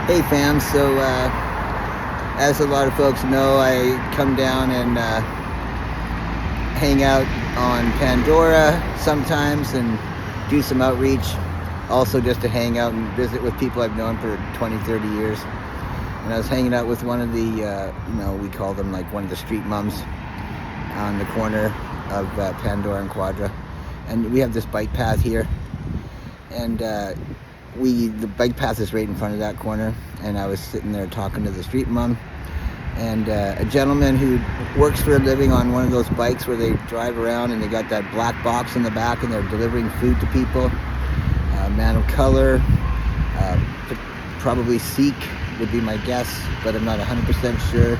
Hey fam, so as a lot of folks know, I come down and hang out on Pandora sometimes and do some outreach, also just to hang out and visit with people I've known for 20, 30 years. And I was hanging out with one of the, we call them like one of the street mums on the corner of Pandora and Quadra. And we have this bike path here. And the bike path is right in front of that corner, and I was sitting there talking to the street mom, and a gentleman who works for a living on one of those bikes where they drive around and they got that black box in the back and they're delivering food to people. A man of color, probably Sikh would be my guess, but I'm not 100% sure.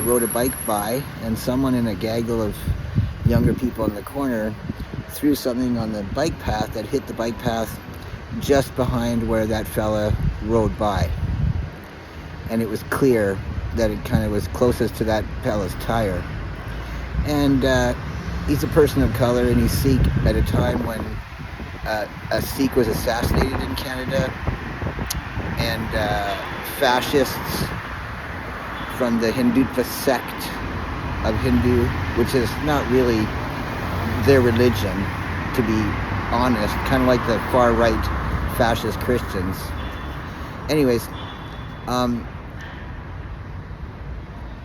Rode a bike by, and someone in a gaggle of younger people in the corner threw something on the bike path that hit the bike path just behind where that fella rode by. And it was clear that it kind of was closest to that fella's tire. And he's a person of color, and he's Sikh at a time when a Sikh was assassinated in Canada, and fascists from the Hindutva sect of Hindu, which is not really their religion, to be honest, kind of like the far-right fascist Christians. Anyways,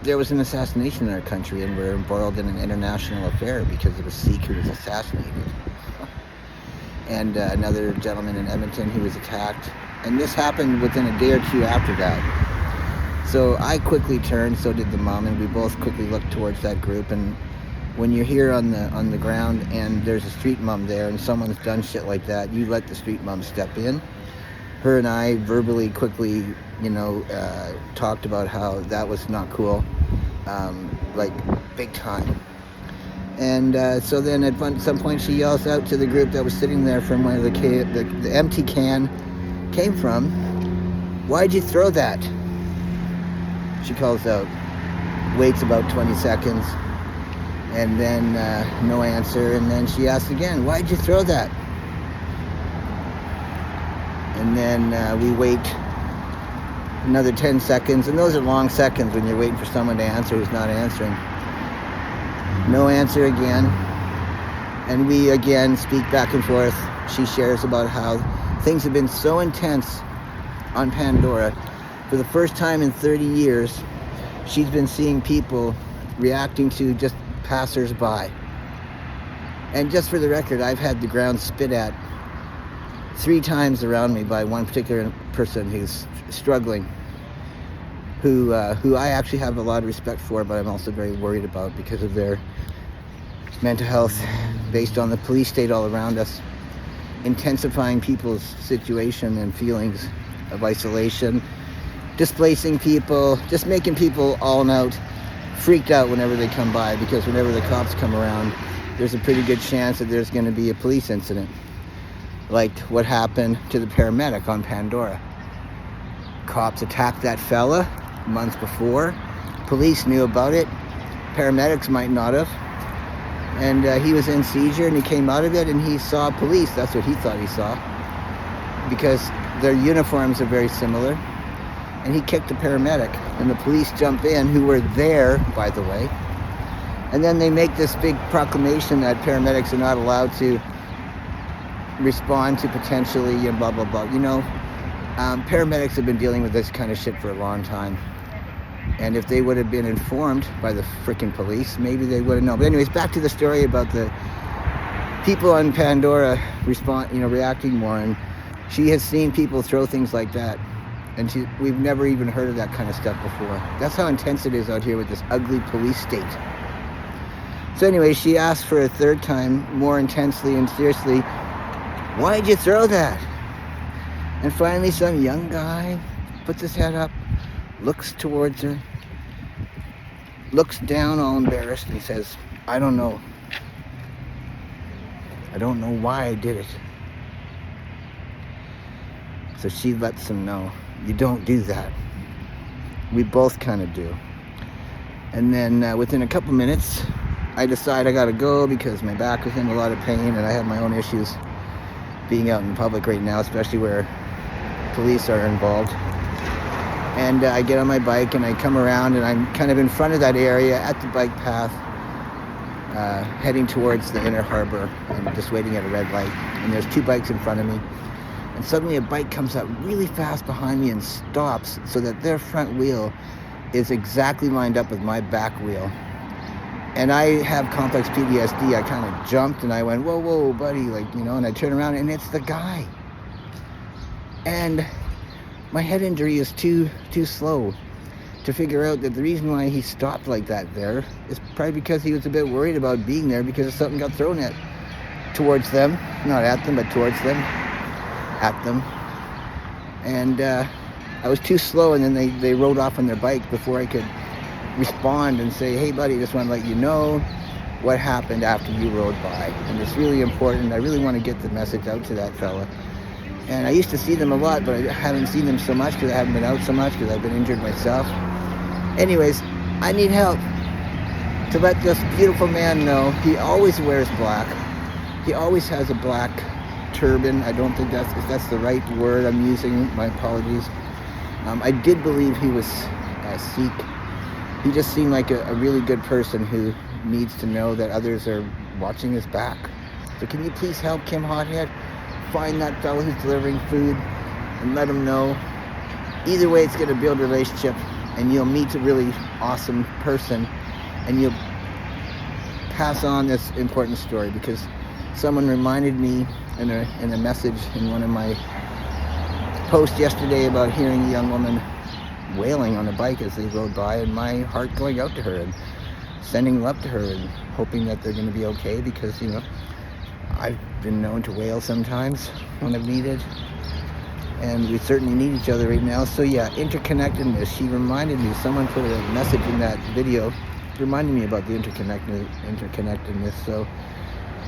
there was an assassination in our country, and we're embroiled in an international affair because of a Sikh who was assassinated. And another gentleman in Edmonton who was attacked. And this happened within a day or two after that. So I quickly turned, so did the mom, and we both quickly looked towards that group. And when you're here on the ground and there's a street mom there and someone's done shit like that, you let the street mom step in. Her and I verbally quickly, talked about how that was not cool, like big time. And so then at some point she yells out to the group that was sitting there from where the empty can came from, "Why'd you throw that?" She calls out, waits about 20 seconds, and then no answer, and then she asks again, "Why'd you throw that?" And then we wait another 10 seconds, and those are long seconds when you're waiting for someone to answer who's not answering. No answer again, and we again speak back and forth. She shares about how things have been so intense on Pandora. For the first time in 30 years, she's been seeing people reacting to just passers-by. And just for the record, I've had the ground spit at 3 times around me by one particular person who's struggling, who I actually have a lot of respect for, but I'm also very worried about because of their mental health based on the police state all around us, intensifying people's situation and feelings of isolation, displacing people, just making people all out, freaked out whenever they come by, because whenever the cops come around, there's a pretty good chance that there's going to be a police incident, like what happened to the paramedic on Pandora. Cops attacked that fella months before. Police knew about it. Paramedics might not have. And he was in seizure, and he came out of it, and he saw police. That's what he thought he saw, because their uniforms are very similar. And he kicked the paramedic, and the police jump in, who were there, by the way. And then they make this big proclamation that paramedics are not allowed to respond to potentially and blah, blah, blah. Paramedics have been dealing with this kind of shit for a long time. And if they would have been informed by the freaking police, maybe they would have known. But anyways, back to the story about the people on Pandora reacting more. And she has seen people throw things like that. And we've never even heard of that kind of stuff before. That's how intense it is out here with this ugly police state. So anyway, she asked for a third time, more intensely and seriously, "Why'd you throw that?" And finally some young guy puts his head up, looks towards her, looks down all embarrassed, and he says, "I don't know. I don't know why I did it." So she lets him know, "You don't do that." We both kind of do. And then within a couple minutes, I decide I gotta go because my back is in a lot of pain and I have my own issues being out in public right now, especially where police are involved. And I get on my bike and I come around and I'm kind of in front of that area at the bike path, heading towards the inner harbor and just waiting at a red light. And there's 2 bikes in front of me. And suddenly a bike comes up really fast behind me and stops so that their front wheel is exactly lined up with my back wheel. And I have complex PTSD. I kind of jumped and I went, whoa, whoa, buddy, and I turn around and it's the guy. And my head injury is too slow to figure out that the reason why he stopped like that there is probably because he was a bit worried about being there because something got thrown towards them, not at them, but towards them, at them. And I was too slow, and then they rode off on their bike before I could respond and say, hey buddy, just want to let you know what happened after you rode by. And it's really important. I really want to get the message out to that fella. And I used to see them a lot, but I haven't seen them so much because I haven't been out so much because I've been injured myself. Anyways, I need help to let this beautiful man know. He always wears black. He always has a black turban. I don't think if that's the right word I'm using. My apologies. I did believe he was Sikh. He just seemed like a really good person who needs to know that others are watching his back. So can you please help Kim Hothead find that fellow who's delivering food and let him know? Either way, it's going to build a relationship and you'll meet a really awesome person and you'll pass on this important story, because someone reminded me in a message in one of my posts yesterday about hearing a young woman wailing on a bike as they rode by, and my heart going out to her and sending love to her and hoping that they're going to be okay, because I've been known to wail sometimes when I've needed, and we certainly need each other right now. So yeah, interconnectedness. She reminded me, someone put a message in that video reminding me about the interconnectedness. So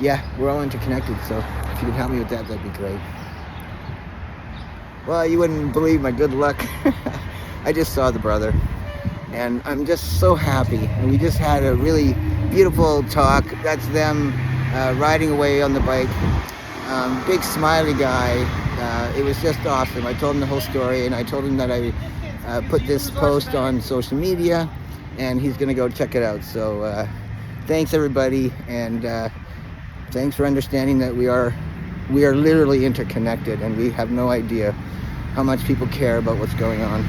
yeah, we're all interconnected, so if you could help me with that, that'd be great. Well, you wouldn't believe my good luck. I just saw the brother and I'm just so happy, and we just had a really beautiful talk. That's them riding away on the bike. Big smiley guy. It was just awesome. I told him the whole story, and I told him that I put this post on social media and he's gonna go check it out. So thanks everybody, and thanks for understanding that we are literally interconnected, and we have no idea how much people care about what's going on.